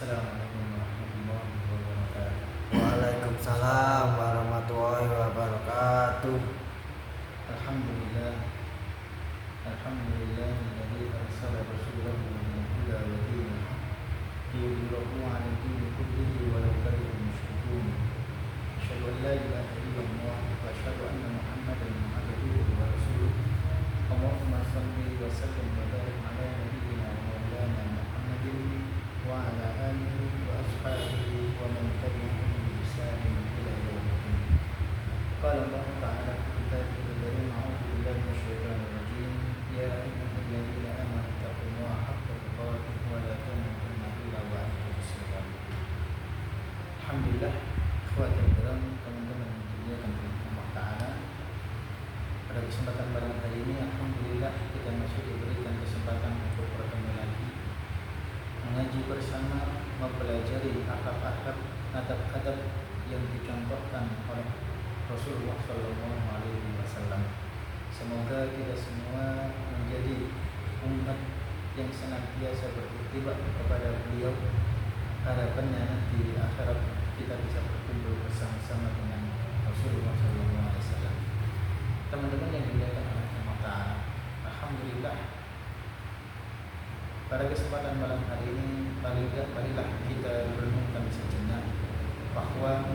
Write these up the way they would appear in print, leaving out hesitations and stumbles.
Assalamualaikum warahmatullahi wabarakatuh. Waalaikumsalam warahmatullahi wabarakatuh. Alhamdulillah, Alhamdulillah alladzi arsala rasulahu bil huda wa dinil haqq liyudhhirahu 'ala dini kullihi walau kariha al-musyrikun. Asyhadu an la ilaha illallah wa asyhadu anna Muhammadan 'abduhu wa rasuluh. Allahumma shalli wa sallim wa barik 'ala nabiyyina wa maulana Muhammadin wa 'ala alihi wa ashabihi wa man tabi'ahum bi ihsan ila yaumil din. Qala Allah ta'ala fi kitabihi al-karim, a'udzu billahi minasy syaithanir rajim. Ya ayyuhalladzina amanu taqullaha haqqa tuqatih wa la tamutunna illa wa antum muslimun. Alhamdulillah, ikhwatul kiram, teman-teman yang dimuliakan oleh Allah Ta'ala. Pada kesempatan malam hari ini, alhamdulillah kita masih diberikan kesempatan untuk bertemu lagi, mengaji bersama, mempelajari adab-adab, adab-adab yang dicontohkan oleh Rasulullah Shallallahu Alaihi Wasallam. Semoga kita semua menjadi umat yang senantiasa beriktibar kepada beliau. Harapannya nanti di akhirat kita bisa berkumpul bersama-sama dengan Rasulullah Shallallahu Alaihi Wasallam. Teman-teman yang dimuliakan oleh Allah Ta'ala, alhamdulillah pada kesempatan malam hari ini marilah kita merenungkan sejenak bahwa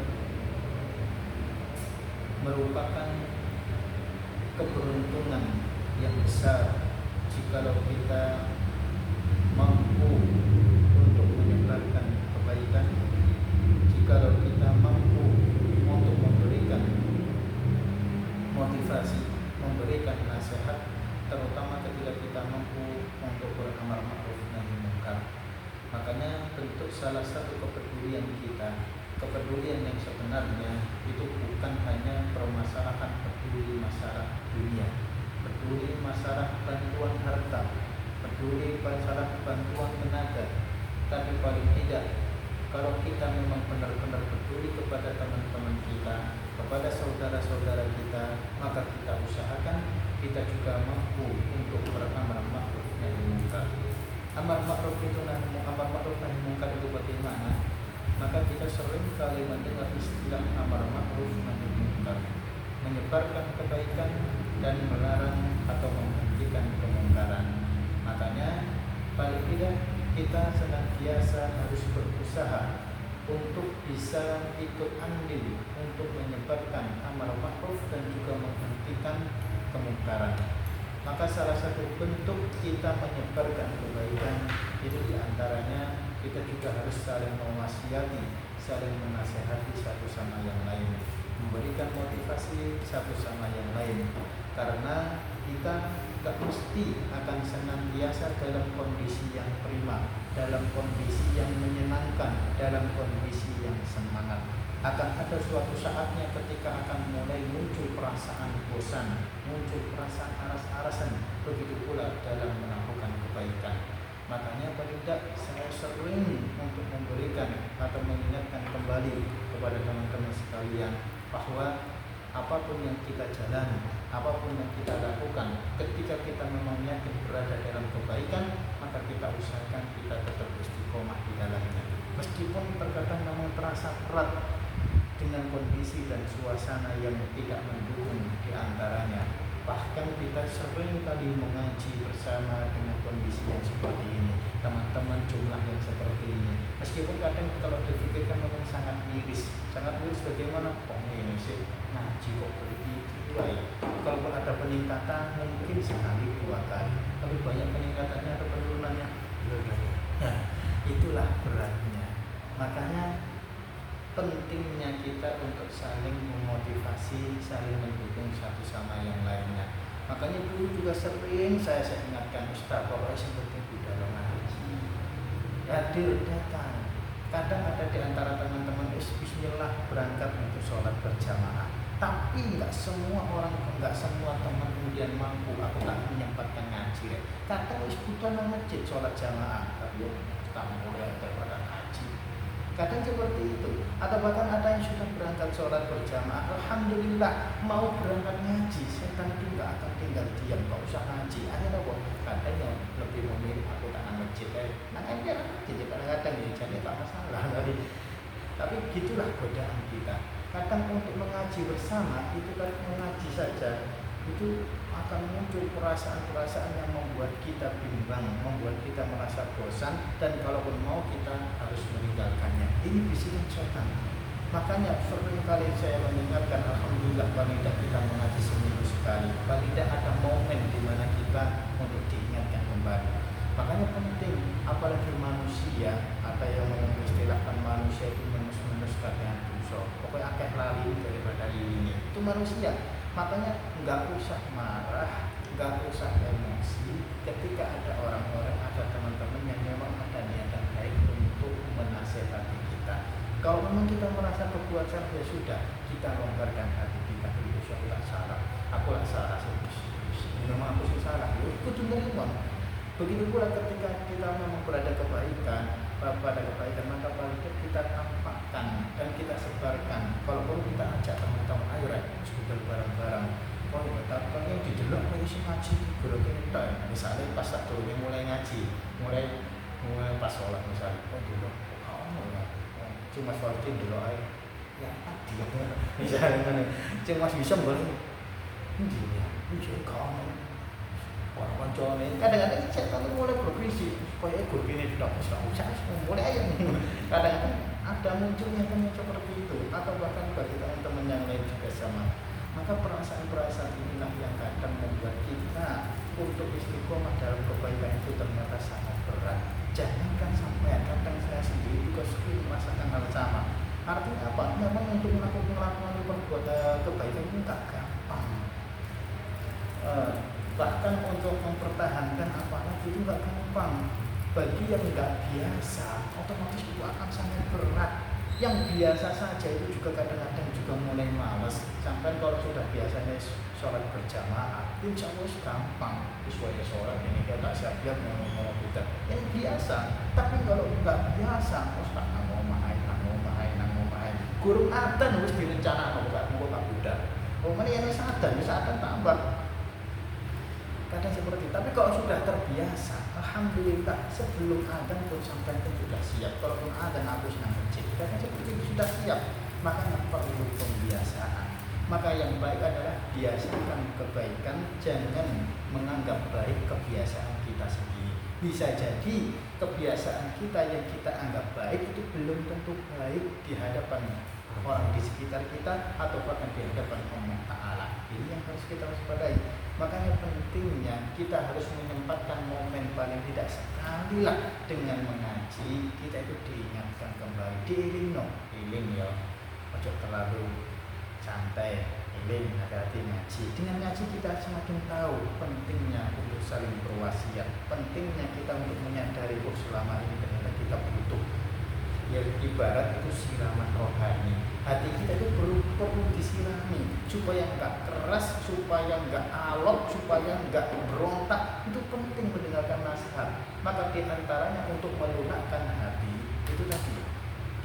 merupakan keberuntungan yang besar jikalau kita mampu untuk menyebarkan kebaikan, jikalau kita mampu untuk memberikan motivasi, memberikan nasihat, terutama ketika kita mampu untuk beramar ma'ruf nahi munkar. Makanya bentuk salah satu kepedulian kita, kepedulian yang sebenarnya itu bukan hanya permasalahan peduli masalah dunia, peduli masalah bantuan harta, peduli masalah bantuan tenaga, tapi paling tidak kalau kita memang benar-benar peduli kepada teman-teman kita, kepada saudara-saudara kita, maka kita usahakan kita juga mampu untuk beramar ma'ruf nahi munkar. Amar ma'ruf nahi munkar itu bagaimana? Maka kita sering kali mendengar istilah amar ma'ruf nahi munkar, menyebarkan kebaikan dan melarang atau menghentikan kemungkaran. Makanya paling tidak kita senantiasa harus berusaha untuk bisa ikut andil untuk menyebarkan amar ma'ruf dan juga menghentikan kemungkaran. Maka salah satu bentuk kita menyebarkan kebaikan itu diantaranya kita juga harus saling mewasiati, saling menasehati satu sama yang lain, memberikan motivasi satu sama yang lain. Karena kita tak mesti akan senantiasa dalam kondisi yang prima, dalam kondisi yang menyenangkan, dalam kondisi yang semangat. Akan ada suatu saatnya ketika akan mulai muncul perasaan bosan, muncul perasaan aras-arasan, begitu pula dalam melakukan kebaikan. Makanya paling tidak saya sering untuk memberikan atau mengingatkan kembali kepada teman-teman sekalian bahwa apapun yang kita jalani, apapun yang kita lakukan, ketika kita memang yakin berada dalam kebaikan, maka kita usahakan kita tetap istiqomah di dalamnya. Meskipun terkadang memang terasa berat dengan kondisi dan suasana yang tidak mendukung di antaranya. Bahkan kita sering kali mengaji bersama dengan kondisi yang seperti ini, teman-teman jumlah yang seperti ini. Meskipun kadang kalau dipikirkan memang sangat miris bagaimana kok ini sih ngaji kok begitu ya. Kalau ada peningkatan mungkin sekali dua kali, tapi banyak peningkatannya atau penurunannya. Nah, itulah beratnya. Makanya pentingnya kita untuk saling memotivasi, saling mendukung satu sama yang lainnya. Makanya dulu juga sering saya ingatkan Ustaz, pokoknya yang penting di dalam ngaji, hadir datang. Kadang ada di antara teman-teman bismillah berangkat untuk sholat berjamaah, tapi nggak semua teman kemudian mampu aku tak menyempatkan ngaji. Kadang butuh masjid sholat jamaah, tapi tak mulai daripada ngaji. Kadang seperti itu. Atau bahkan ada yang sudah berangkat sholat berjamaah, alhamdulillah mau berangkat ngaji, setan itu nggak akan tinggal diam, nggak usah ngaji. Akhirnya kok kadang yang lebih memilih aku tak masjid, nah kan dia jadi kadang-kadang jadi tak hari. Tapi gitulah godaan kita. Kadang untuk mengaji bersama itu kan mengaji saja itu akan muncul perasaan-perasaan yang membuat kita bimbang, membuat kita merasa bosan, dan kalaupun mau kita harus meninggalkannya. Ini bisikan setan. Makanya sering kali saya mendengarkan, alhamdulillah paling tidak kita mengaji seminggu sekali, paling tidak ada momen di mana kita untuk diingatkan kembali. Makanya penting, apalagi manusia, ada yang mengistilahkan manusia itu menus-menus kadang dosa. Pokoknya akeh lali daripada ini. Itu manusia. Makanya nggak usah marah, nggak usah emosi ketika ada orang-orang, ada teman-teman yang memang ada niatan baik untuk menasehati kita. Kalau memang kita merasa berbuat salah, ya sudah, kita longgarkan hati kita. Aku tak salah, aku tak salah. Memang aku salah, aku menerima. Begitu pula ketika kita memang berada pada kebaikan, maka paling kita tampakkan dan kita sebarkan. Kalau perlu kita ajak teman-teman, ayo diskusi bareng-bareng. Kalau yang didelok lagi sih ngaji, guru kita. Misalnya pas satu ini mulai ngaji, mulai pas sholat misalnya, dulu, cuma sholat dulu aja. Ya, dia misalnya cuma bisa boleh. Ini kamu. Orang koncone kadang-kadang setan itu mulai bervisi supaya ego ini tidak usah mulai aja. Kadang-kadang ada munculnya teman seperti itu, atau bahkan bagi teman-teman yang lain juga sama. Maka perasaan-perasaan inilah yang kadang membuat kita untuk istiqomah dalam kebaikan itu ternyata sangat berat. Jangankan sampai kadang saya sendiri juga sering merasakan hal sama. Artinya apa? Memang untuk melakukan perbuatan kebaikan itu tak gampang. Bahkan untuk mempertahankan apalagi itu nggak gampang. Bagi yang nggak biasa, otomatis itu akan sangat berat. Yang biasa saja itu juga kadang-kadang juga mulai malas. Sampai kalau sudah biasanya sholat berjamaah, insya Allah gampang. Sesuai sholat ini kita tak siap-siap ngomong kita. Yang biasa. Tapi kalau nggak biasa, tak ngomong mahal. Guru adzan harus direncanakan, nggak budak. Mana yang sadar tambah. Kadang seperti itu. Tapi kalau sudah terbiasa, alhamdulillah sebelum adzan pun sampai pun sudah siap. Kalaupun adzan aku senang kecil, kadang seperti itu sudah siap. Makanya perlu pembiasaan. Maka yang baik adalah biasakan kebaikan, jangan menganggap baik kebiasaan kita sendiri. Bisa jadi kebiasaan kita yang kita anggap baik itu belum tentu baik di hadapan orang di sekitar kita atau bahkan di hadapan Allah Ta'ala. Ini yang harus kita waspadai. Makanya pentingnya kita harus menyempatkan momen paling tidak sekali lah dengan mengaji. Kita itu diingatkan kembali, diiling ya, ojo terlalu santai, iling hati-hati ngaji. Dengan ngaji kita semakin tahu pentingnya untuk saling berwasiat, pentingnya kita untuk menyadari bahwa selama ini ternyata kita butuh. Ya ibarat itu siraman rohani. Hati kita itu perlu disirami supaya enggak keras, supaya enggak alot, supaya enggak berontak. Itu penting mendengarkan nasihat. Maka di antaranya untuk melunakkan hati itu tadi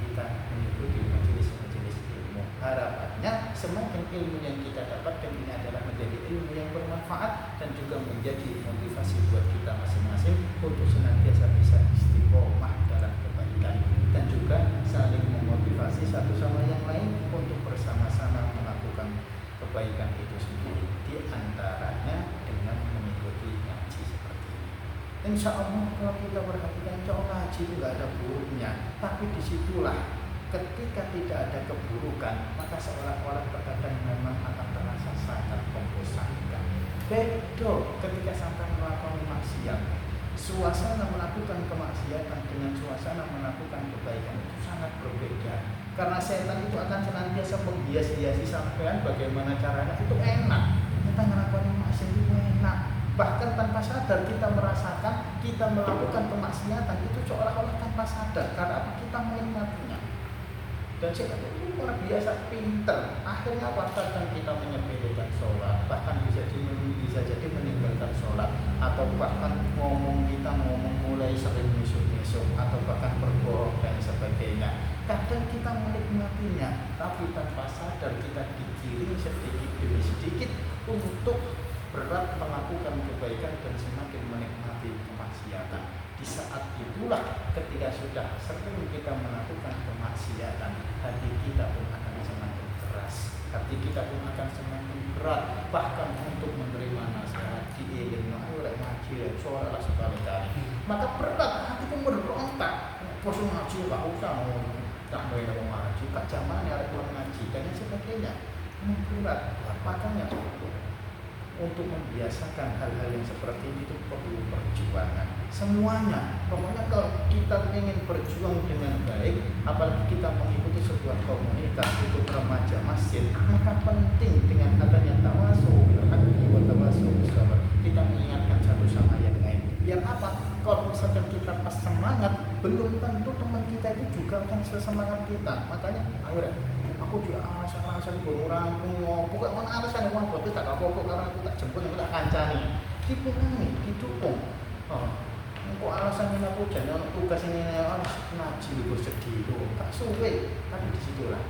kita mengikuti majelis-majelis ilmu. Harapannya semakin ilmu yang kita dapatkan ini adalah menjadi ilmu yang bermanfaat dan juga menjadi motivasi buat kita masing-masing untuk senantiasa bisa istiqomah dalam kebaikan. Dan juga saling memotivasi satu sama yang lain untuk bersama-sama melakukan kebaikan itu sendiri. Di antaranya dengan mengikuti ngaji seperti ini. Insya Allah kalau kita perhatikan, insya Allah ngaji itu nggak ada buruknya. Tapi disitulah ketika tidak ada keburukan, maka seolah-olah terkadang memang akan terasa sangat membosankan. Beda ketika sampai melakukan maksiat. Suasana melakukan kemaksiatan dengan suasana melakukan kebaikan itu sangat berbeda. Karena setan itu akan senantiasa menghias-hiasi sampean bagaimana caranya itu enak. Kita melakukan maksiat itu enak. Bahkan tanpa sadar kita merasakan kita melakukan kemaksiatan itu seolah-olah tanpa sadar. Karena apa? Kita menikmatinya. Dan setan itu luar biasa pinter. Akhirnya kadang kita menyepelekan sholat, bahkan bisa jadi meninggalkan sholat, atau bahkan kita ngomong mulai sering misuk-misuk, atau bahkan berbohong dan sebagainya. Kadang kita menikmatinya, tapi tanpa sadar kita digiring sedikit demi sedikit untuk berat melakukan kebaikan dan semakin menikmati kemaksiatan. Di saat itulah ketika sudah sering kita melakukan kemaksiatan, hati kita pun akan semakin keras, hati kita pun akan semakin berat, bahkan untuk menerima nasihat diiling oleh ngaji suara sekali-kali, maka berat, hati pun berontak. Poso ngaji gak usah, tak boleh ngaji, kak zaman ya ngaji dan sebagainya, berat. Makanya untuk membiasakan hal-hal yang seperti ini itu perlu perjuangan semuanya. Pokoknya kalau kita ingin berjuang dengan baik, apalagi kita mengikuti sebuah komunitas untuk remaja masjid, maka penting dengan adanya tawasul bil haqqi wa tawasul bis sabr, kita mengingatkan satu sama yang lain. Biar apa? Kalau misalkan kita pas semangat, belum tentu teman kita itu juga akan sesemangat kita. Makanya ayo deh, aku juga alasan kurang bukan mana alasan yang aku tak apa-apa karena aku tak jemput, aku tak kancani, dikurangi, didukung. Engkau alasan ini aku jangan tugas ini harus ngaji itu sedih itu tak suwe, tapi disitulah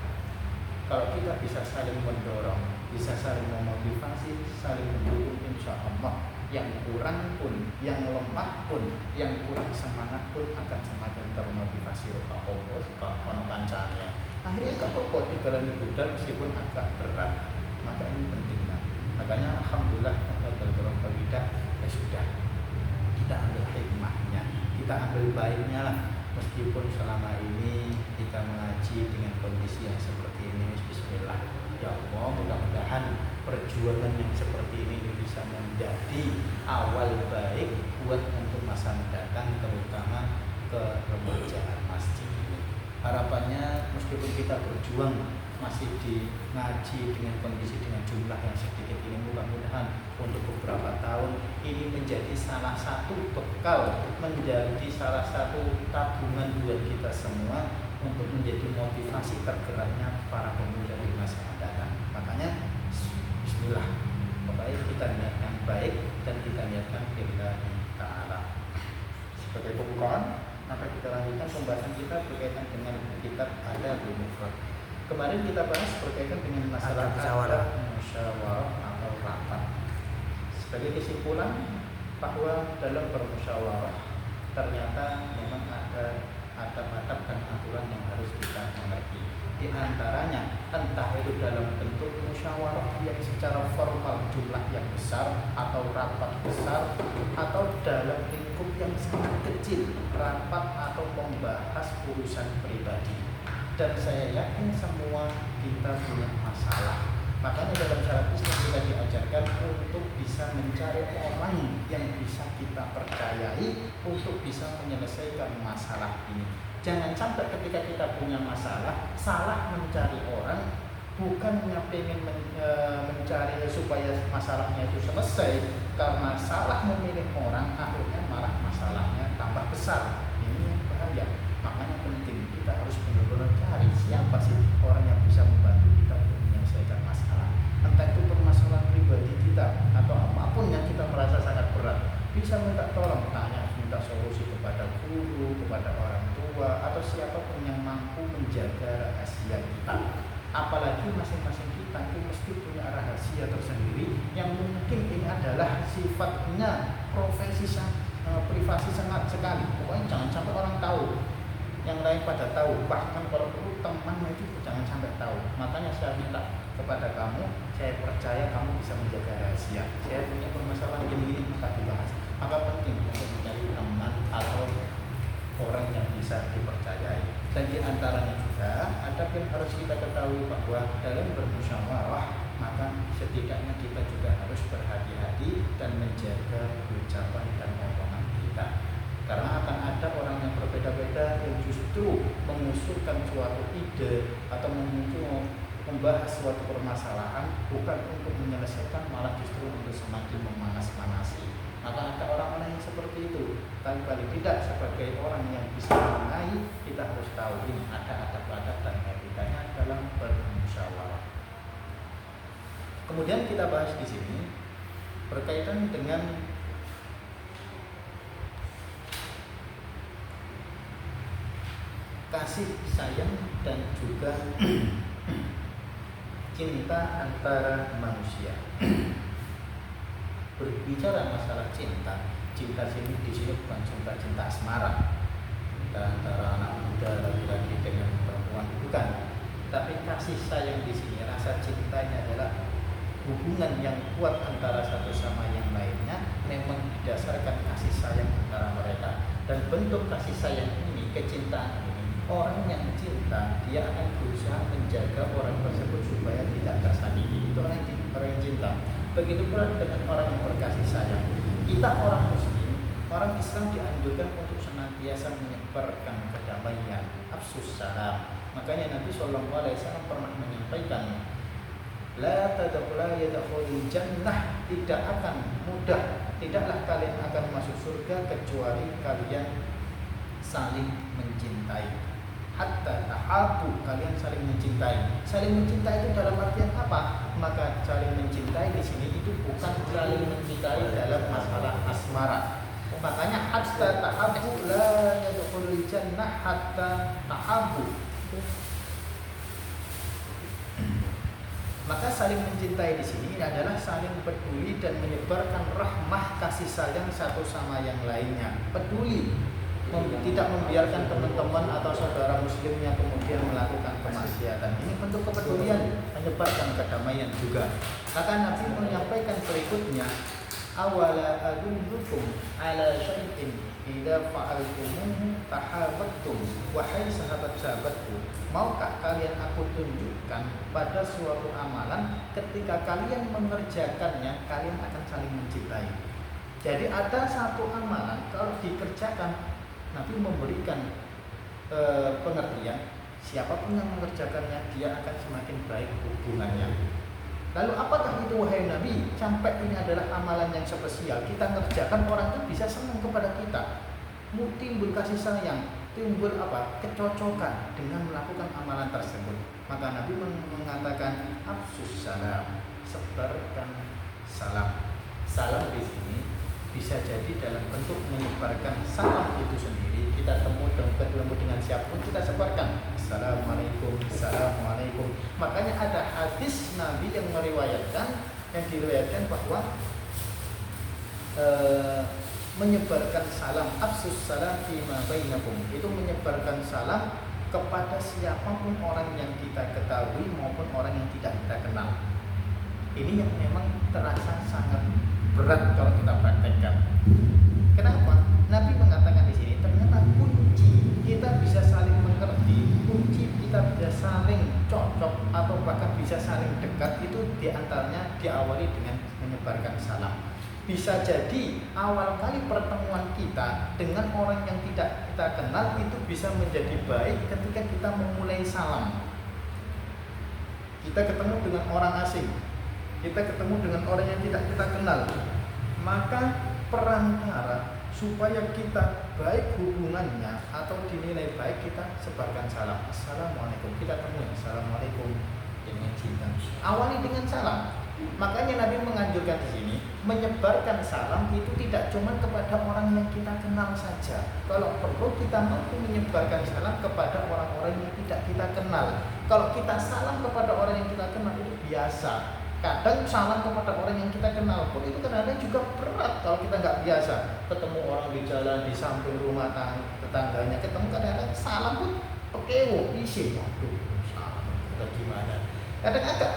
kalau kita bisa saling mendorong, bisa saling memotivasi, saling mendukung, insya Allah yang kurang pun, yang lemah pun, yang kurang semangat pun akan semakin termotivasi. Kalau kancanya akhirnya gak apa-apa dijalani Buddha meskipun agak berat. Maka ini penting. Makanya alhamdulillah dalam berbidah ya sudah, kita ambil hikmahnya, kita ambil baiknya lah. Meskipun selama ini kita mengaji dengan kondisi yang seperti ini, bismillah ya Allah, mudah-mudahan perjuangan yang seperti ini bisa menjadi awal baik buat untuk masa mendatang, terutama keremajaan masjid ini. Harapannya meskipun kita berjuang masih di ngaji dengan kondisi dengan jumlah yang sedikit ini, mudah-mudahan untuk beberapa tahun ini menjadi salah satu bekal, menjadi salah satu tabungan buat kita semua untuk menjadi motivasi tergeraknya para pemuda di masa mendatang. Makanya bismillah, pokoknya kita niatkan baik dan kita niatkan billahi ta'ala. Sebagai pembukaan, maka kita lanjutkan pembahasan kita berkaitan dengan kitab Adabul Mufrad. Kemarin kita bahas berkaitan dengan masalah musyawarah atau rapat. Sebagai kesimpulan bahwa dalam bermusyawarah ternyata memang ada adab-adab dan aturan yang harus kita mengerti. Di antaranya entah itu dalam bentuk musyawarah yang secara formal jumlah yang besar atau rapat besar, atau dalam lingkup yang sangat kecil, rapat atau membahas urusan pribadi. Dan saya yakin semua kita punya masalah. Makanya dalam syariat Islam kita diajarkan untuk bisa mencari orang yang bisa kita percayai untuk bisa menyelesaikan masalah ini. Jangan sampai ketika kita punya masalah salah mencari orang, bukannya pengen mencari supaya masalahnya itu selesai, karena salah memilih orang akhirnya malah masalahnya tambah besar. Ini bahaya. Makanya penting kita harus benar-benar cari siapa sih orang yang bisa membantu kita untuk menyelesaikan masalah. Entah itu permasalahan pribadi kita atau apapun yang kita merasa sangat berat, bisa minta tolong, minta solusi kepada guru, kepada orang tua, atau siapapun yang mampu menjaga rahasia kita. Apalagi masing-masing kita itu mesti punya rahasia tersendiri yang mungkin ini adalah sifatnya profesi privasi sangat sekali. Pokoknya jangan sampai orang tahu, yang lain pada tahu, bahkan kalau perlu teman itu jangan sampai tahu. Makanya saya minta kepada kamu, saya percaya kamu bisa menjaga rahasia. Saya punya permasalahan ini maka dibahas. Maka penting untuk mencari teman atau orang yang bisa dipercayai. Dan di antaranya juga ada yang harus kita ketahui bahwa dalam bermusyawarah maka setidaknya kita juga harus berhati-hati dan menjaga ucapan dan omongan kita. Karena akan ada orang yang berbeda-beda yang justru mengusulkan suatu ide atau membahas suatu permasalahan bukan untuk menyelesaikan, malah justru untuk semakin memanas-manasi. Maka ada orang-orang yang seperti itu. Tapi paling tidak sebagai orang yang bisa mengenai, kita harus tahu ini ada adab-adab dan etikanya dalam bermusyawarah. Kemudian kita bahas di sini berkaitan dengan kasih sayang dan juga cinta antara manusia. Berbicara masalah cinta cinta di sini bukan cinta asmara, antara anak muda laki-laki dengan perempuan, bukan. Tapi kasih sayang di sini, rasa cintanya adalah hubungan yang kuat antara satu sama yang lainnya, memang didasarkan kasih sayang antara mereka. Dan bentuk kasih sayang ini, kecintaan ini, orang yang cinta dia akan berusaha menjaga orang tersebut supaya tidak tersakiti. Itu orang yang cinta. Begitu pula dengan orang yang berkasih sayang. Kita orang Muslim, orang Islam dianjurkan untuk senantiasa menyebarkan kedamaian, afsus salam. Makanya Nabi SAW pernah menyampaikan, la yadkhulul jannah, tidak akan mudah, tidaklah kalian akan masuk surga kecuali kalian saling mencintai. Hatta tahabu, kalian saling mencintai. Saling mencintai itu dalam artian apa? Maka saling mencintai di sini itu bukan saling mencintai dalam masalah asmara. Makanya hatta tahabu la yadkhulul jannah hatta tahabu. Maka saling mencintai di sini adalah saling peduli dan menyebarkan rahmah kasih sayang satu sama yang lainnya. Peduli, tidak membiarkan teman-teman atau saudara muslimnya kemudian melakukan kemaksiatan. Ini bentuk kepedulian, menyebarkan kedamaian juga. Maka Nabi menyampaikan berikutnya, awala adullukum ala syai'in idza fa'altumuhu tahabbtum. Wahai sahabat-sahabatku, maukah kalian aku tunjukkan pada suatu amalan ketika kalian mengerjakannya kalian akan saling mencintai. Jadi ada satu amalan kalau dikerjakan, Nabi memberikan pengertian, siapapun yang mengerjakannya dia akan semakin baik hubungannya. Lalu apakah itu wahai Nabi? Sampai ini adalah amalan yang spesial, kita ngerjakan orang itu bisa senang kepada kita, timbul kasih sayang, timbul kecocokan dengan melakukan amalan tersebut. Maka Nabi mengatakan afsus salam, sebarkan salam. Salam di sini bisa jadi dalam bentuk menyebarkan salam itu sendiri. Kita ketemu dengan siapapun kita sebarkan assalamualaikum, assalamualaikum. Makanya ada hadis Nabi yang diriwayatkan bahwa menyebarkan salam, afsus salam fima bainakum, itu menyebarkan salam kepada siapapun orang yang kita ketahui maupun orang yang tidak kita kenal. Ini yang memang terasa sangat berat kalau kita praktekkan. Kenapa? Nabi mengatakan di sini ternyata kunci kita bisa saling mengerti, kunci kita bisa saling cocok atau bahkan bisa saling dekat itu diantaranya diawali dengan menyebarkan salam. Bisa jadi awal kali pertemuan kita dengan orang yang tidak kita kenal itu bisa menjadi baik ketika kita memulai salam. Kita ketemu dengan orang asing, kita ketemu dengan orang yang tidak kita kenal, maka perantara supaya kita baik hubungannya atau dinilai baik, kita sebarkan salam. Assalamualaikum, kita temui assalamualaikum dengan cinta. Awali dengan salam. Makanya Nabi menganjurkan di sini menyebarkan salam itu tidak cuma kepada orang yang kita kenal saja. Kalau perlu kita mampu menyebarkan salam kepada orang-orang yang tidak kita kenal. Kalau kita salam kepada orang yang kita kenal itu biasa. Kadang salam kepada orang yang kita kenal pun itu kadang-kadang juga berat kalau kita nggak biasa. Ketemu orang di jalan, di samping rumah tetangganya, ketemu kadang-kadang salam pun pekewo, isi. Waduh, salam kita gimana? Kadang agak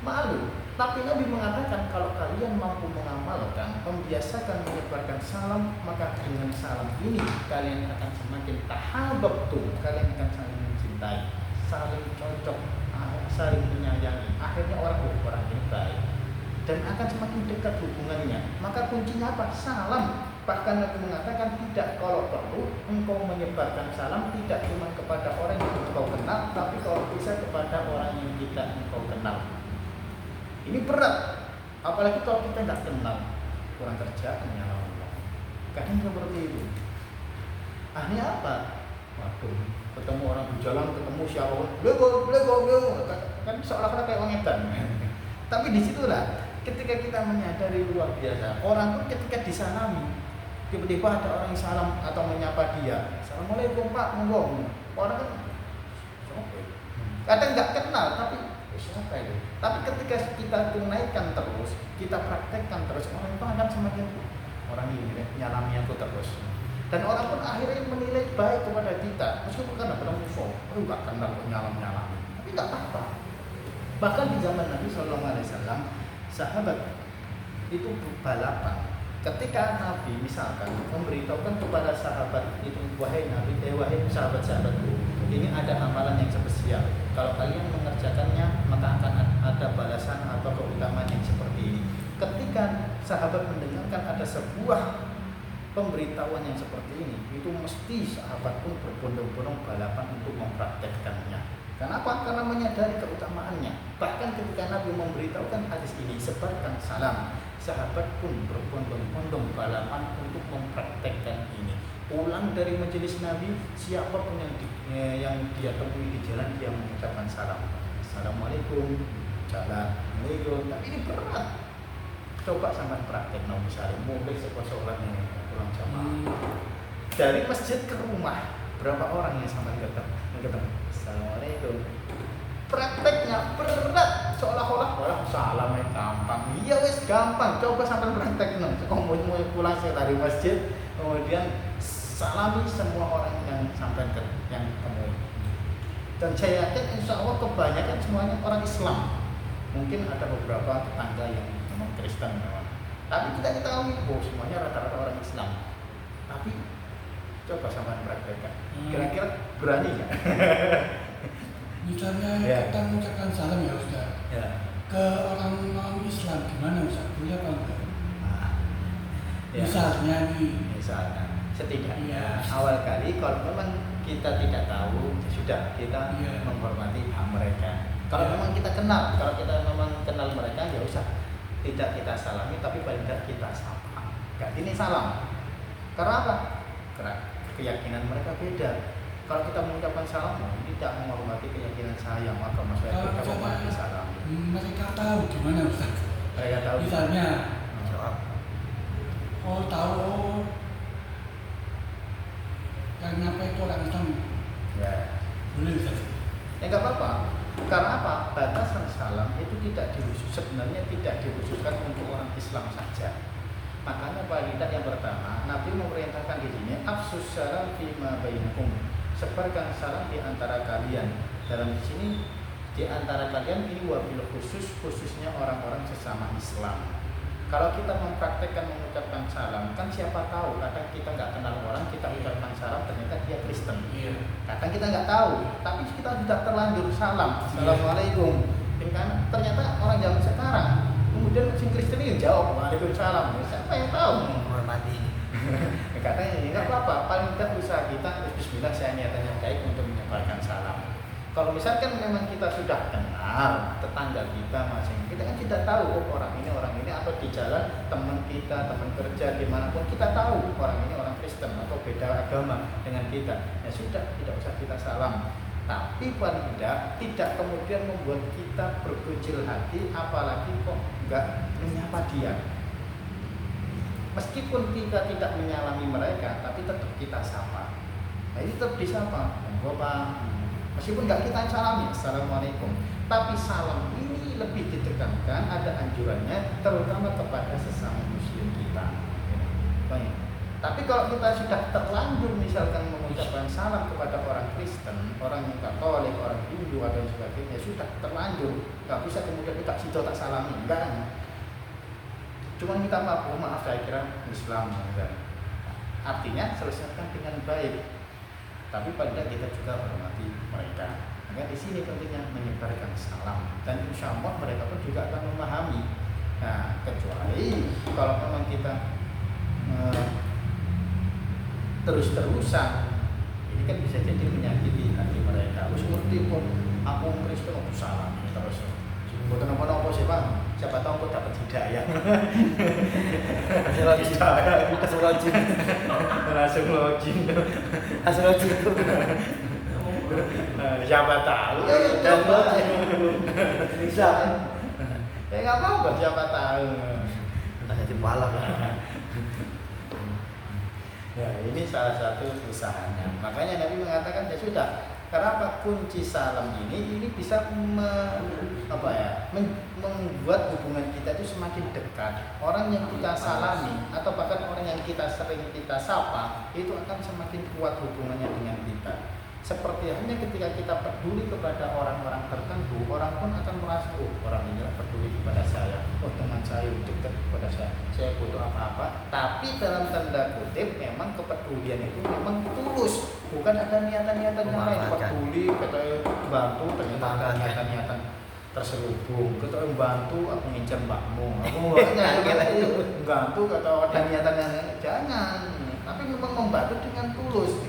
malu. Tapi Nabi mengatakan kalau kalian mampu mengamalkan, membiasakan menyebarkan salam, maka dengan salam ini kalian akan semakin tahabbtum, kalian akan saling mencintai, saling cocok, saling menyayangi. Akhirnya orang ini baik dan akan semakin dekat hubungannya. Maka kuncinya apa? Salam. Bahkan Nabi mengatakan tidak, kalau perlu engkau menyebarkan salam tidak cuma kepada orang yang engkau kenal, tapi kalau bisa kepada orang yang tidak engkau kenal. Ini berat, apalagi kalau kita tidak kenal, kurang kerjaan ya Allah. Kadang seperti itu. Akhirnya apa? Waduh, ketemu orang di jalan, ketemu siapa, blego, kan seolah-olah kayak orang edan. Tapi disitulah ketika kita menyadari luar biasa, orang pun ketika disalami, tiba-tiba ada orang yang salam atau menyapa dia, assalamualaikum Pak, monggo. Orang kan kadang nggak kenal, tapi siapa itu? Tapi ketika kita tunaikan terus, kita praktekkan terus, orang itu akan semakin orang ini nyalami aku terus. Dan orang pun akhirnya menilai baik kepada kita, meskipun karena pernah musuh, enggak kenal nyalam, tapi enggak apa-apa. Bahkan di zaman Nabi SAW, sahabat itu balapan. Ketika Nabi misalkan memberitahukan kepada sahabat itu, wahai Nabi, wahai sahabat-sahabatku, ini ada amalan yang spesial. Kalau kalian mengerjakannya, maka akan ada balasan atau keutamaan yang seperti ini. Ketika sahabat mendengarkan ada sebuah pemberitahuan yang seperti ini, itu mesti sahabat pun berbondong-bondong balapan untuk mempraktekkannya. Kenapa? Karena menyadari keutamaannya. Bahkan ketika Nabi memberitahukan hadis ini, sebarkan salam, sahabat pun berbondong-bondong balapan untuk mempraktekkan ini. Pulang dari majelis Nabi, siapapun yang dia temui di jalan, dia mengucapkan salam. Assalamualaikum, Assalamualaikum. Tapi ini berat. Coba sampai praktek, misalnya mulai sholat ini pulang jamaah dari masjid ke rumah, berapa orang yang sampai ketemu? Assalamualaikum. Prakteknya berat, seolah-olah salamnya gampang. Iya wes gampang, coba sampai praktek. Kamu mau pulang dari masjid, kemudian salami semua orang yang sampai yang ketemu. Dan saya yakin insya Allah kebanyakan semuanya orang Islam. Mungkin ada beberapa tetangga yang memang Kristen memang. Tapi kita ketahui, semuanya rata-rata orang Islam. Tapi coba sama praktekkan. Kira-kira berani nggak? Misalnya kita mengucapkan salam ya Ustaz. Ya. Ke orang non Islam gimana Ustaz? Boleh apa enggak? Ya. Misalnya nih. Misalnya, setidaknya awal kali kalau memang kita tidak tahu, sudah kita menghormati hak mereka. Kalau memang kita kenal, kalau kita memang kenal mereka, ya usah tidak kita salami, tapi paling tidak kita sapa. Gak ini salam. Karena apa? Karena keyakinan mereka beda. Kalau kita mengucapkan salam, tidak menghormati keyakinan saya, maka maksudnya kita menghormati salam. Mereka tahu gimana Ustaz? Mereka tahu. Misalnya, tahu yang nyampe itu orang Islam. Ya. Boleh Ustaz? Ya nggak apa-apa. Karena apa? Batasan salam itu sebenarnya tidak dikhususkan untuk orang Islam saja. Makanya faidah yang pertama, Nabi memerintahkan di sini afsus salam fima bainakum. Sebarkan salam di antara kalian. Dalam di sini di antara kalian ini wabil khususnya orang-orang sesama Islam. Kalau kita mempraktekkan mengucapkan salam, kan siapa tahu kadang kita nggak kenal orang, kita ucapkan salam ternyata dia Kristen. Kadang kita nggak tahu, tapi kita sudah terlanjur salam, Assalamualaikum. Kan ternyata orang zaman sekarang, kemudian si Kristen ini jawab Waalaikumsalam. Siapa yang tahu? Menghormati. Katanya ini nggak apa-apa, paling tidak usaha kita Bismillah saya niatannya baik untuk menyampaikan salam. Kalau misalkan memang kita sudah kenal tetangga kita masing, kita kan tidak tahu orang ini atau di jalan teman kita, teman kerja dimanapun kita tahu orang ini orang Kristen atau beda agama dengan kita, ya sudah tidak usah kita salam. Tapi paling tidak kemudian membuat kita berkecil hati, apalagi kok nggak menyapa dia. Meskipun kita tidak menyalami mereka, tapi tetap kita sapa. Nah ini tetap disapa, Bapak. Meskipun nggak kita salami, Assalamualaikum. Tapi salam ini lebih ditekankan, ada anjurannya, terutama kepada sesama Muslim kita. Baik. Tapi kalau kita sudah terlanjur misalkan mengucapkan salam kepada orang Kristen, orang yang Katolik, orang Hindu atau sebagainya, sudah terlanjur, nggak bisa kemudian kita situ tak salami, enggak. Cuma minta maaf saya kira Islam, enggak. Artinya selesaikan dengan baik. Tapi pada kita juga hormati mereka. Maka di sini pentingnya menyebarkan salam, dan insya Allah mereka pun juga akan memahami. Nah, kecuali kalau memang kita terus-terusan, ini kan bisa jadi menyakiti hati mereka. Harus ngerti pun aku Kristen aku salam terus. Bukan apa-apa sih Pak. Siapa tahu aku dapat hidayah. Langsung login. Siapa tahu? Dan bisa. Ya nggak apa-apa, siapa tahu. Ada di malam. Ya ini salah satu usahanya. Makanya Nabi mengatakan ya sudah, Karena apa? Kunci salam ini bisa membuat hubungan kita itu semakin dekat. Orang yang kita salami atau bahkan orang yang kita sering kita sapa itu akan semakin kuat hubungannya dengan kita. Seperti halnya ketika kita peduli kepada orang-orang tertentu, orang pun akan merasa, oh orang ini peduli kepada saya, oh teman saya dekat kepada saya butuh apa-apa. Tapi dalam tanda kutip memang kepedulian itu memang tulus, bukan ada niatan-niatan yang lain. Peduli, katanya bantu, ternyata ada niatan-niatan terselubung, kita bantu aku ngincer mbakmu, aku bantu kata ada niatan yang jangan, tapi memang membantu dengan tulus.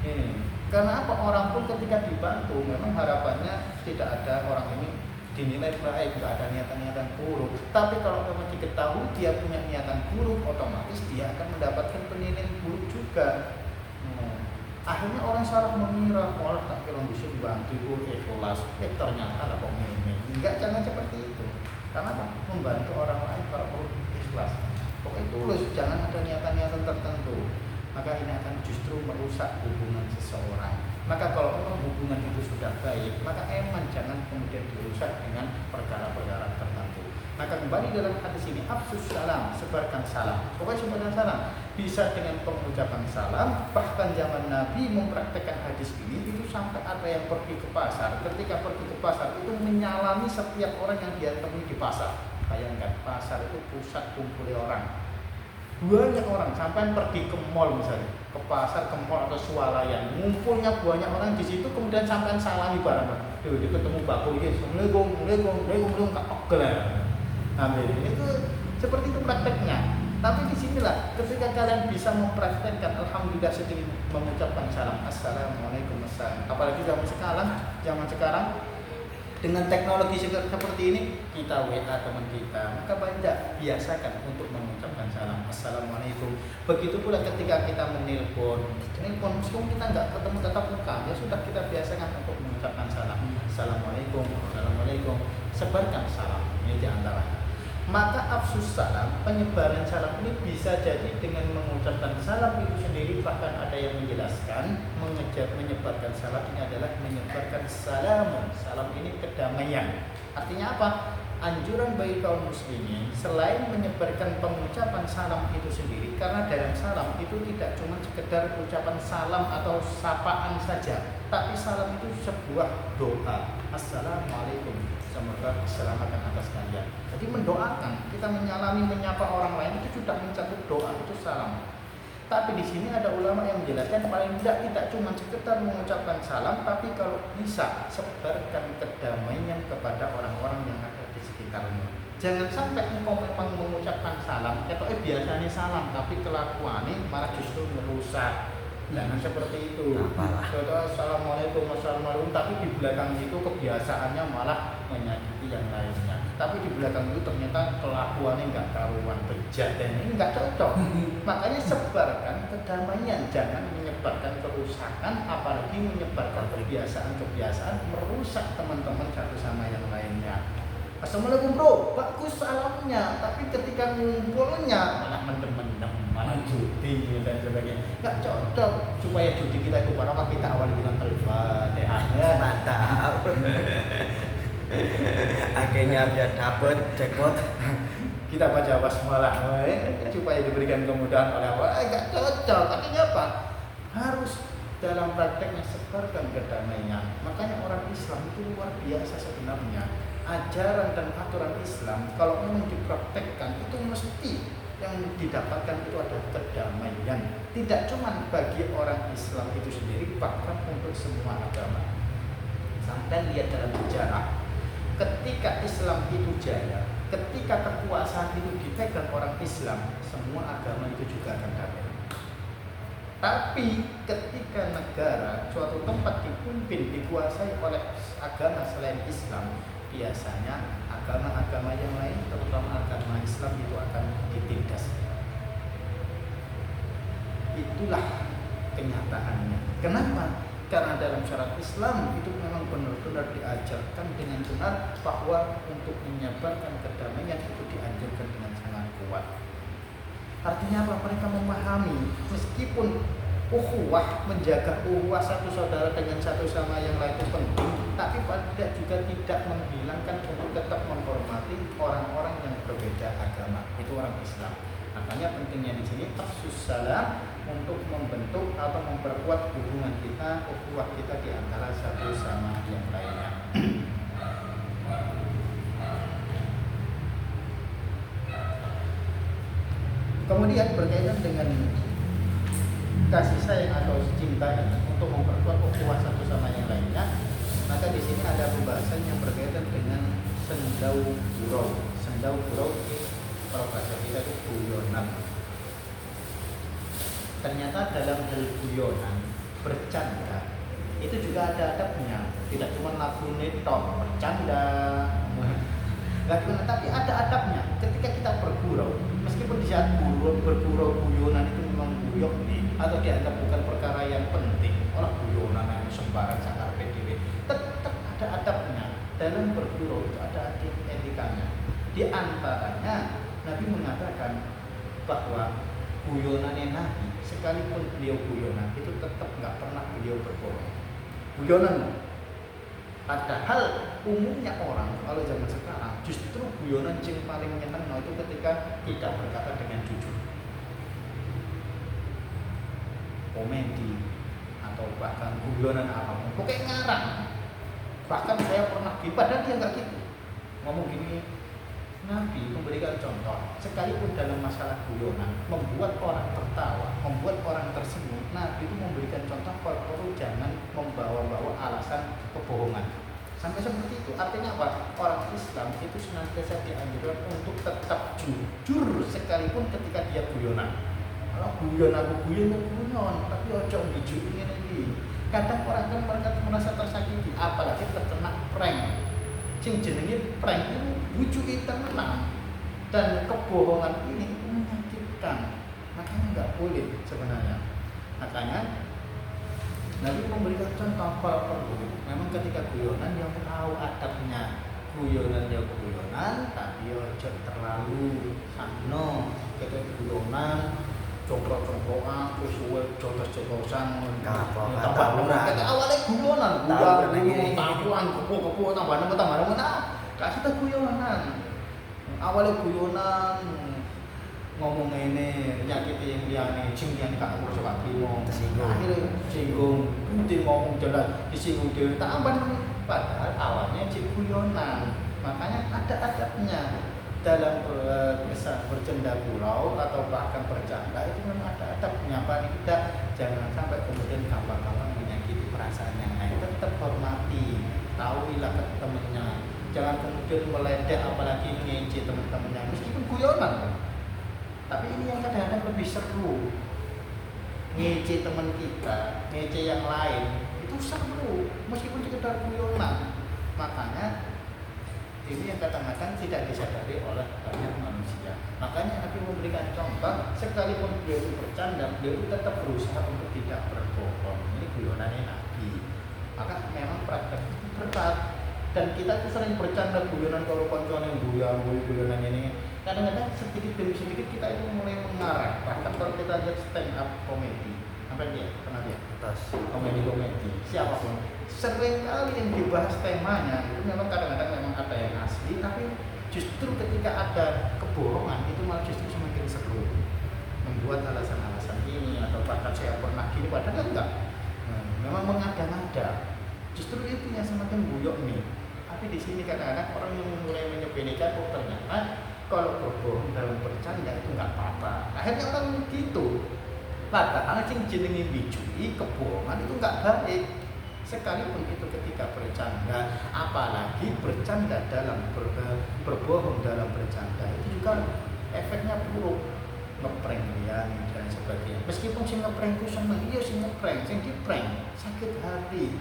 Ini karena apa? Orang pun ketika dibantu memang harapannya tidak ada orang ini dinilai baik, tidak ada niatan-niatan buruk. Tapi kalau memang diketahui dia punya niatan buruk, otomatis dia akan mendapatkan penilaian buruk juga. Akhirnya orang salah mengira, orang tak kira bisa bantu itu ikhlas, ternyata lah kok ini. Enggak, jangan seperti itu. Karena apa? Membantu orang lain kalau perlu ikhlas. Pokoknya tulus, jangan ada niatan-niatan tertentu. Maka ini akan justru merusak hubungan seseorang. Maka kalau memang hubungan itu sudah baik, maka emang jangan kemudian dirusak dengan perkara-perkara tertentu. Maka kembali dalam hadis ini, afsus salam, sebarkan salam. Pokoknya sebarkan salam. Bisa dengan pengucapan salam. Bahkan zaman Nabi mempraktekkan hadis ini, itu sampai ada yang pergi ke pasar. Ketika pergi ke pasar itu menyalami setiap orang yang dia temui di pasar. Bayangkan, pasar itu pusat kumpulnya orang. Banyak orang, sampai pergi ke mall misalnya, ke pasar, ke mall atau swalayan, ngumpulnya banyak orang di situ, kemudian sampai salami barang. Dia ketemu bakul ini, assalamualaikum, kak pegel. Ini itu seperti itu prakteknya. Tapi disinilah ketika kalian bisa mempraktekkan, alhamdulillah sedikit mengucapkan salam, assalamualaikum, apalagi zaman sekarang dengan teknologi seperti ini, kita WA teman kita, maka banyak biasakan untuk mengucapkan salam, assalamualaikum. Begitu pula ketika kita menelpon meskipun kita nggak ketemu tatap muka, ya sudah kita biasakan untuk mengucapkan salam, assalamualaikum, assalamualaikum. Sebarkan salam, ini diantara. Maka afsus salam, penyebaran salam ini bisa jadi dengan mengucapkan salam itu sendiri. Bahkan ada yang menjelaskan menyebarkan salam ini adalah menyebarkan salam. Salam ini kedamaian. Artinya apa? Anjuran bagi kaum muslimin selain menyebarkan pengucapan salam itu sendiri, karena dalam salam itu tidak cuma sekedar ucapan salam atau sapaan saja, tapi salam itu sebuah doa. Assalamualaikum, semoga diselamatkan atas kalian. Jadi mendoakan, kita menyapa orang lain itu sudah mencakup doa, itu salam. Tapi di sini ada ulama yang menjelaskan paling tidak cuma sekedar mengucapkan salam, tapi kalau bisa sebarkan kedamaian kepada orang-orang yang ada di sekitarnya. Jangan sampai engkau memang mengucapkan salam, biasanya salam, tapi kelakuannya malah justru merusak. Jangan seperti itu. Assalamualaikum, tapi di belakang itu kebiasaannya malah menyakiti yang lainnya. Tapi di belakang itu ternyata kelakuannya nggak karuan, bejat, dan ini nggak cocok. Makanya sebarkan kedamaian, jangan menyebarkan kerusakan, apalagi menyebarkan kebiasaan-kebiasaan merusak teman-teman satu sama yang lainnya. Assalamualaikum bro, bagus salamnya, tapi ketika ngumpulnya malah mendem-mendem, malah judi dan sebagainya. Nggak cocok. Supaya judi kita itu barokah, kita awali dengan Al-Fatihah. Mantap. Akhirnya biar dapat jackpot. Kita baca basmalah supaya diberikan kemudahan oleh Allah. Nggak cocok. Artinya apa? Harus dalam prakteknya sebarkan kedamaian. Makanya orang Islam itu luar biasa sebenarnya. Ajaran dan aturan Islam kalau memang dipraktekkan itu mesti yang didapatkan itu adalah kedamaian. Tidak cuma bagi orang Islam itu sendiri, bahkan untuk semua agama. Sampai lihat dalam sejarah, ketika Islam itu jaya, ketika kekuasaan itu dipegang orang Islam, semua agama itu juga akan damai. Tapi ketika negara, suatu tempat dipimpin, dikuasai oleh agama selain Islam, biasanya agama-agama yang lain, terutama agama Islam itu akan ditindas. Itulah kenyataannya. Kenapa? Karena dalam syarat Islam itu memang benar-benar diajarkan dengan benar bahwa untuk menyebarkan kedamaian itu dianjurkan dengan sangat kuat. Artinya apa? Mereka memahami meskipun menjaga ukhuwah satu saudara dengan satu sama yang lain itu penting, tapi juga tidak menghilangkan untuk tetap menghormati orang-orang yang berbeda agama, itu orang Islam. Makanya pentingnya di sini afsus salam untuk membentuk atau memperkuat hubungan kita, ukhuwah kita di antara satu sama yang lainnya. Kemudian berkaitan dengan kasih sayang atau cinta ini untuk memperkuat ukhuwah satu sama yang lainnya, maka di sini ada pembahasan yang berkaitan dengan sendau gurau. Sendau gurau ini kalau bahasa kita itu guyonan. Ternyata dalam hal guyonan, bercanda itu juga ada adabnya. Tidak cuma lagu netok bercanda, tapi ada adabnya. Ketika kita bergurau, meskipun di saat bergurau guyonan itu memang guyok nih, atau dianggap bukan perkara yang penting, orang guyonan yang sembarang sakar PDW, tetap ada adabnya. Dalam bergurau itu ada etikanya. Di antaranya Nabi mengatakan bahwa guyonannya Nabi, sekalipun beliau guyonan, itu tetap nggak pernah beliau berbohong. Guyonan. Padahal umumnya orang kalau zaman sekarang justru guyonan yang paling nyeneng itu ketika tidak berkata dengan jujur. Komedi atau bahkan guyonan apapun, pokoknya ngarang. Bahkan saya pernah padahal dia nggak gitu. Ngomong gini, Nabi memberikan contoh, sekalipun dalam masalah guyonan membuat orang tertawa, membuat orang tersenyum, Nabi itu memberikan contoh kalau jangan membawa-bawa alasan kebohongan. Sampai seperti itu. Artinya apa? Orang Islam itu senantiasa dianjurkan untuk tetap jujur sekalipun ketika dia guyonan. Kalau guyon aku guyon, tapi ojo ngijuk ini. Kadang orang kan merasa tersakiti, apalagi terkena prank. Sing jenenge prank itu bujuki tenan. Dan kebohongan ini menyakitkan. Makanya nggak boleh sebenarnya. Makanya Nabi memberikan contoh kalau perlu. Memang ketika guyonan yang tahu adabnya. Guyonan ya guyonan, tapi ojo terlalu sano. Ketika guyonan congkrok-congkrokan, terus jotos-jotosan, kata awalnya guyonan, tampuan, kepo-kepo, tambah-tambah, kasih tak guyonan. Awalnya guyonan, ngomong ini, nyakiti yang liane, cingkian kak urus kak primo, akhirnya singgung, penting ngomong jelas, disinggung dia, tambah. Padahal awalnya guyonan, makanya ada adabnya. Dalam bercanda gurau atau bahkan bercanda itu memang ada adabnya. Paling tidak jangan sampai kemudian gampang-gampang menyakiti perasaan yang lain. Tetap hormati, tahuilah ke temannya. Jangan kemudian meledek apalagi ngece teman-temannya meskipun guyonan. Tapi ini yang kadang-kadang lebih seru. Ngece teman kita, ngece yang lain itu seru meskipun sekedar guyonan. Makanya ini yang kadang-kadang tidak disadari oleh banyak manusia. Makanya Nabi memberikan contoh, sekalipun beliau itu bercanda, beliau itu tetap berusaha untuk tidak berbohong. Ini guyonannya Nabi. Maka memang praktek itu berat. Dan kita itu sering bercanda guyonan kalau koncoan yang guyonan ini. Kadang-kadang sedikit demi sedikit kita itu mulai mengarah. Bahkan kalau kita lihat stand up komedi, sampai dia pernah lihat komedi siapapun. Sering kali yang dibahas temanya itu memang kadang-kadang memang ada yang asli, tapi justru ketika ada kebohongan itu malah justru semakin seru. Membuat alasan-alasan ini atau bahkan saya pernah gini, padahal enggak. Memang mengada-ngada. Justru itu yang semakin buyok nih. Tapi di sini kadang-kadang orang yang mulai menyepelekan, ternyata kalau berbohong dalam bercanda itu enggak apa-apa. Akhirnya orang gitu. Padahal sing jenenge bijui kebohongan itu enggak baik. Sekalipun itu ketika bercanda, apalagi bercanda dalam berbohong dalam bercanda itu juga efeknya buruk, ngeprank dia dan sebagainya. Meskipun si ngeprank itu seneng, iya si ngeprank, si diprank sakit hati,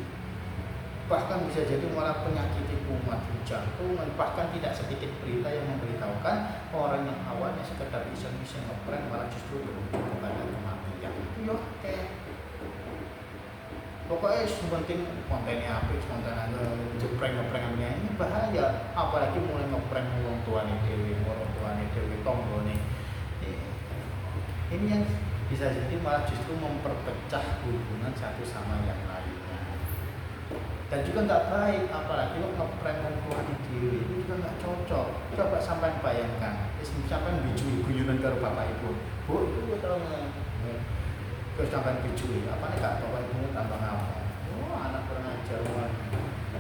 bahkan bisa jadi malah penyakit kumat, jantungan, bahkan tidak sedikit berita yang memberitahukan orang yang awalnya sekedar iseng-iseng ngeprank malah justru berujung kepada kematian. Iya kayak pokoknya penting kontennya apa, kontennya ngeprank ini bahaya, apalagi mulai ngeprank orang tuanya dewi, tonggone. Ini yang bisa jadi malah justru memperpecah hubungan satu sama yang lainnya. Dan juga nggak baik, apalagi lo ngeprank wong tuane dhewe itu juga nggak cocok. Coba sampai bayangkan, sampai bijui guyonan karo bapak ibu, bu itu gue tau nggak? Terus sampai bijui, apa nih kak bapak ibu tambah ngapa? Oh anak kurang ajar banget.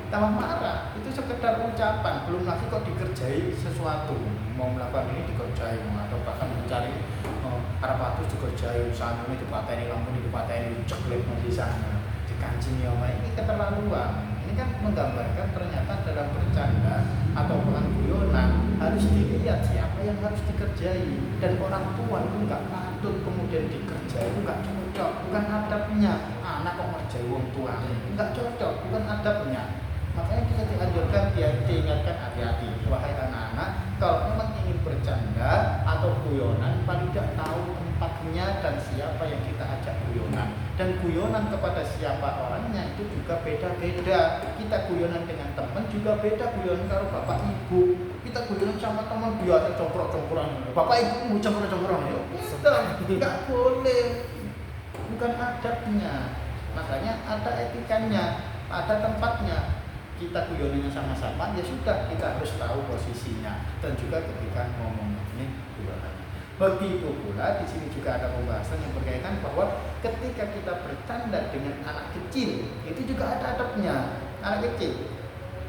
Tambah marah, itu sekedar ucapan, belum lagi kok dikerjai sesuatu, mau melakukan ini dikerjai, atau bahkan mencari Arapatus dikerjai, usaha ini dipateni, lampu ini dipateni, ceklek di sana, dikancing ya, ini keterlaluan. Ini kan menggambarkan ternyata dalam bercanda atau bukan guyonan harus dilihat siapa yang harus dikerjai, dan orang tua itu nggak patut kemudian dikerjai, itu nggak cocok, bukan adabnya. Anak kok ngerjai wong tua, nggak cocok, bukan adabnya. Makanya kita dianjurkan, diingatkan hati-hati, wahai anak-anak, kalau memang ingin bercanda atau guyonan, paling tidak tahu tempatnya dan siapa yang kita ajak guyonan. Dan guyonan kepada siapa orangnya itu juga beda-beda. Kita guyonan dengan teman juga beda guyonan kalau bapak ibu. Kita guyonan sama teman biasa congkrok-congkrokan. Bapak ibu mau congkrok-congkrokan, ya nggak boleh. Bukan adabnya. Makanya ada etikanya, ada tempatnya. Kita guyonannya sama-sama, ya sudah, kita harus tahu posisinya dan juga ketika ngomong ini guyonan. Begitu pula di sini juga ada pembahasan yang berkaitan bahwa ketika kita bercanda dengan anak kecil itu juga ada adabnya, anak kecil.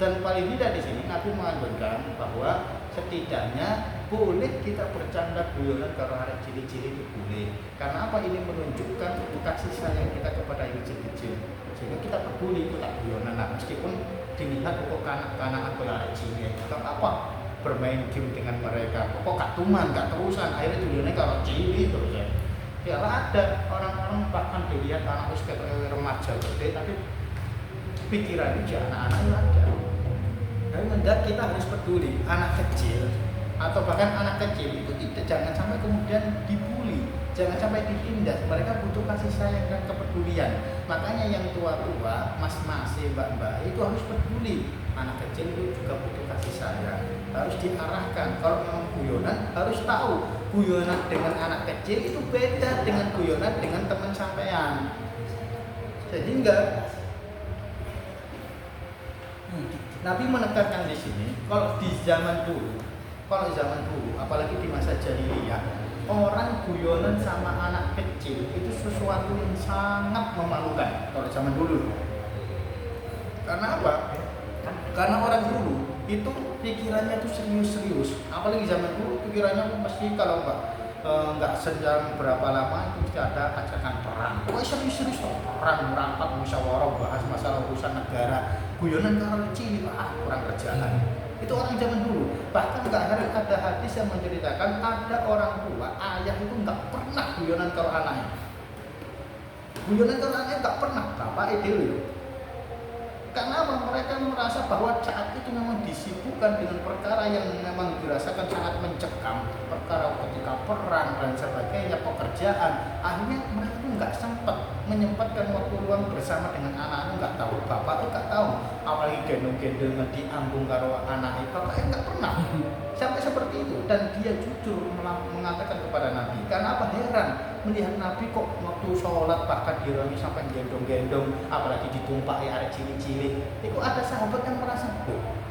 Dan paling tidak di sini Nabi menganjurkan bahwa setidaknya boleh kita bercanda guyonan kalau anak cili-cili itu boleh. Karena apa? Ini menunjukkan kasih sayang kita kepada yang kecil-kecil. Sehingga kita peduli, kita guyonan, nah, meskipun dilihat kok kanak-kanak atau anak cilik, atau apa bermain game dengan mereka, kok gak tuman, gak terusan, akhirnya tujuannya kalau cilik terus ya. Ya ada orang-orang bahkan dilihat anak usia remaja gede, tapi pikirannya dia anak-anak itu ada. Tapi mendak kita harus peduli anak kecil atau bahkan anak kecil itu tidak, jangan sampai kemudian dibully, jangan sampai ditindas. Mereka butuh kasih sayang dan kepedulian. Makanya yang tua-tua, mas-mas, mbak-mbak itu harus peduli. Anak kecil itu juga butuh kasih sayang, harus diarahkan. Kalau memang guyonan harus tahu guyonan dengan anak kecil itu beda dengan guyonan dengan teman sampean. Jadi enggak. Nabi menekankan di sini, kalau di zaman dulu, apalagi di masa jahiliyah, orang guyonan sama anak kecil itu sesuatu yang sangat memalukan kalau zaman dulu. Karena apa? Karena orang dulu itu pikirannya tuh serius-serius. Apalagi zaman dulu pikirannya pasti kalau nggak sedang berapa lama itu mesti ada ajakan perang. Pokoknya serius-serius perang, rapat, musyawarah, bahas masalah urusan negara. Guyonan kalau kecil, kurang kerjaan. Itu orang zaman dulu. Bahkan nggak ada hadis yang menceritakan ada orang tua, ayah itu nggak pernah guyonan kalau anaknya. Guyonan kalau anaknya nggak pernah, bapak itu. Karena apa? Mereka merasa bahwa saat itu memang disibukkan dengan perkara yang memang dirasakan sangat mencekam, perkara ketika perang dan sebagainya, pekerjaan. Akhirnya mereka itu nggak sempat menyempatkan waktu luang bersama dengan anak-anak. Nggak tahu, bapak itu nggak tahu. Apalagi gendong-gendong diambung karo anak itu, bapaknya nggak pernah. Sampai seperti itu, dan dia jujur mengatakan kepada Nabi. Karena apa? Heran melihat Nabi kok waktu sholat bahkan dirami sampai gendong-gendong, apalagi ditumpaki arek cilik-cilik. Itu ada sahabat yang merasa,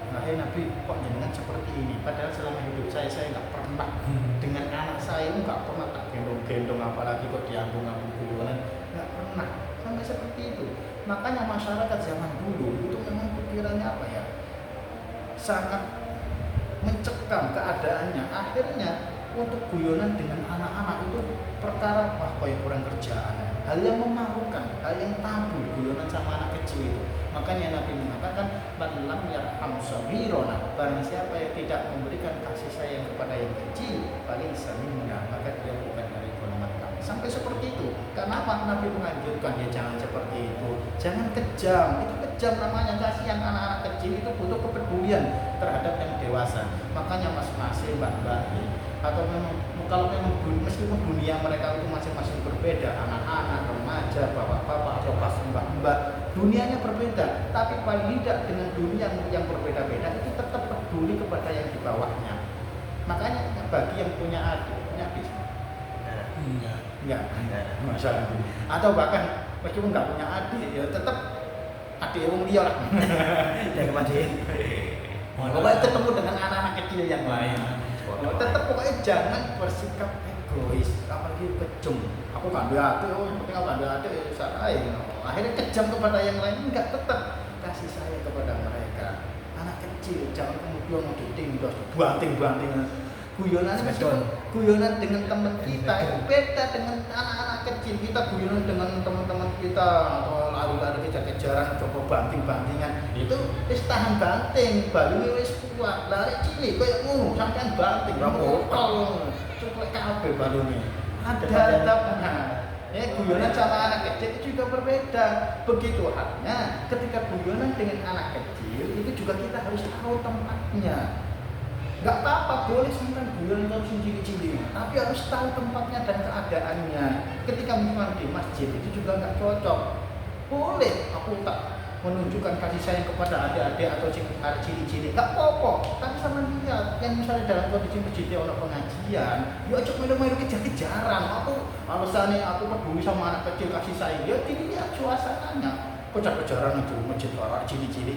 nah Nabi kok jenengan seperti ini, padahal selama hidup saya nggak pernah dengan anak saya nggak pernah tak gendong-gendong, apalagi kok diambung-ambung guyonan, nggak pernah. Sampai seperti itu. Makanya masyarakat zaman dulu itu memang pikirannya apa ya, sangat mencekam keadaannya. Akhirnya untuk guyonan dengan anak-anak itu perkara kayak kurang kerjaan, hal yang memalukan, hal yang tabu guyonan sama anak kecil itu. Makanya Nabi mengatakan, man lam yarham sabirona, barang siapa yang tidak memberikan kasih sayang kepada yang kecil, paling minna, maka dia bukan dari golongan kami. Sampai seperti itu. Kenapa Nabi menganjurkan ya jangan seperti itu, jangan kejam. Itu kejam namanya. Kasihan anak-anak kecil itu butuh kepedulian terhadap yang dewasa. Makanya mas-mas, mbak-mbak, atau memang kalau memang meskipun dunia mereka itu masing-masing berbeda, anak-anak, remaja, bapak-bapak atau bahkan mbak-mbak, dunianya berbeda, tapi paling tidak dengan dunia yang berbeda-beda itu tetap peduli kepada yang di bawahnya. Makanya bagi yang punya adik, punya bisnis. Enggak. Enggak, masalah. Atau bahkan meskipun nggak punya adik, ya tetap adik yang dia lah. Ya kemarin. Pokoknya ketemu dengan anak-anak kecil yang lain. Tetap pokoknya jangan bersikap egois, apalagi kejam. Aku kan ada adik, yang penting aku ada adik, ya saya. Akhirnya kejam kepada yang lain, enggak, tetap kasih sayang kepada mereka. Anak kecil, jangan kemudian mau ditindas, banting-banting. Guyonan guyonan dengan teman kita itu beda dengan anak-anak kecil. Kita guyonan dengan teman-teman kita atau lari-lari kejar-kejaran, coba banting-bantingan. Itu wis tahan banting, balune wis kuat. Lari cilik koyo ngono, sampean banting, rokol, cuklek kabeh balune. Ada tetapnya. Ya, guyonan sama anak kecil itu juga berbeda. Begitu halnya ketika guyonan dengan anak kecil itu juga kita harus tahu tempatnya. Nggak apa-apa, boleh sampai guyon terus cilik-cilik, tapi harus tahu tempatnya dan keadaannya. Ketika misalnya di masjid itu juga nggak cocok. Boleh aku tak menunjukkan kasih sayang kepada adik-adik atau cilik-cilik, nggak apa-apa. Tapi sama dia, yang misalnya dalam kondisi masjidnya orang pengajian, ya ajak melu-melu kejar-kejaran. Alasannya aku peduli sama anak kecil kasih sayang, ya dilihat suasananya. Kejar-kejaran itu masjid orang cilik-cilik.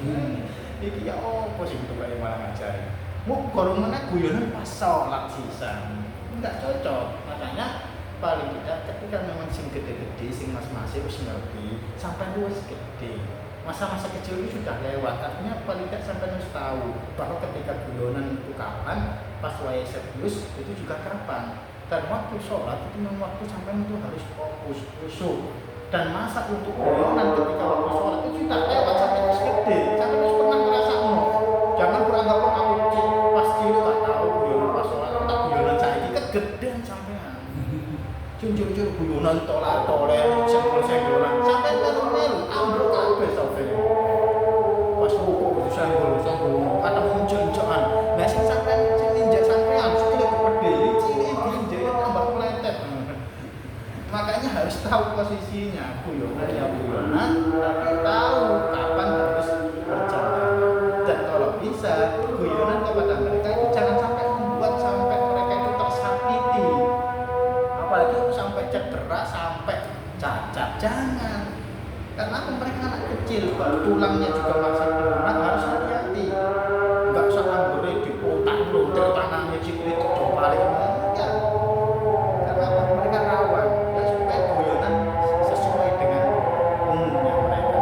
Iki ya apa sih itu kayak malah ngajarin. Mau korong mana guyonan pas sholat sisan, nggak cocok. Makanya paling tidak ketika memang sing gede-gede, sing mas-mas wis ngerti, sampai luwes gede. Masa-masa kecil itu sudah lewat, artinya paling tidak sampai harus tahu bahwa ketika guyonan itu kapan, pas wae serius itu juga kapan. Dan waktu sholat itu memang waktu sampai itu harus fokus, khusyuk. Dan masa untuk guyonan ketika waktu sholat itu sudah lewat sampai harus gede, sampai harus pernah merasa jangan beranggapan aku pas cilik tak tahu guyonan pas sholat, tak guyonan saiki kegedean sampean. Cuncur-cuncur guyonan tolak-tolak, senggol-senggolan, sampean melu-melu ambruk kabeh sampean. Pas ruku senggol-senggol, kata muncul-munculan. Nah sing sampean sing ninjak sampean cilik gede, cilik ninjak tambah meletet. Makanya harus tahu posisinya, guyonan ya guyonan, tapi tahu kapan harus bercanda. Dan kalau bisa, guyonan kepada mereka itu jangan sampai membuat sampai mereka itu tersakiti. Apalagi sampai cedera, sampai cacat, jangan. Karena mereka anak kecil, tulangnya juga masih lunak, harus hati-hati. Enggak salah boleh dipotak-lontir tangannya cilik coba balik. Enggak. Karena mereka rawan. Ya supaya guyonan sesuai dengan umumnya mereka.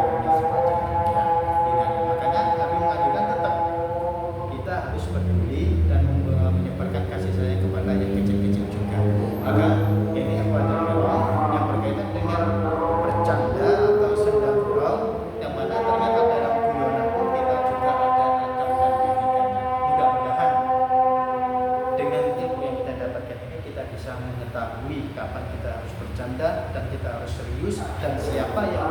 Harus peduli dan menyebarkan kasih sayang kepada yang kecil-kecil juga. Maka ini yang yang berkaitan dengan bercanda atau senda gurau, yang mana ternyata dalam guyonan pun kita juga ada adab dan etikanya. Mudah-mudahan dengan ilmu yang kita dapatkan ini kita bisa mengetahui kapan kita harus bercanda dan kita harus serius, dan siapa yang